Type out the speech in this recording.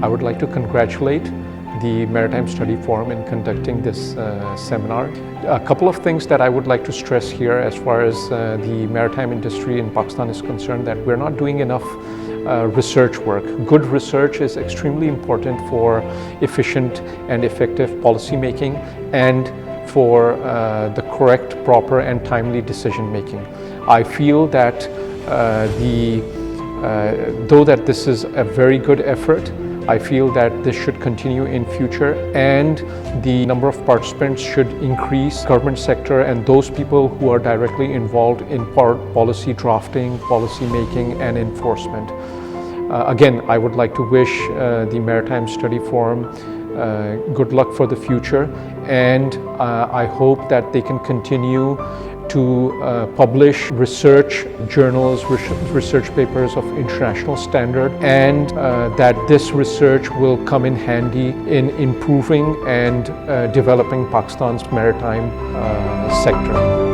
I would like to congratulate the Maritime Study Forum in conducting this seminar. A couple of things that I would like to stress here as far as the maritime industry in Pakistan is concerned, that we're not doing enough research work. Good research is extremely important for efficient and effective policy making and for the correct, proper and timely decision making. I feel that though that this is a very good effort, I feel that this should continue in future and the number of participants should increase. Government sector and those people who are directly involved in policy drafting, policy making and enforcement. Again, I would like to wish the Maritime Study Forum good luck for the future, and I hope that they can continue to publish research journals, research papers of international standard, and that this research will come in handy in improving and developing Pakistan's maritime sector.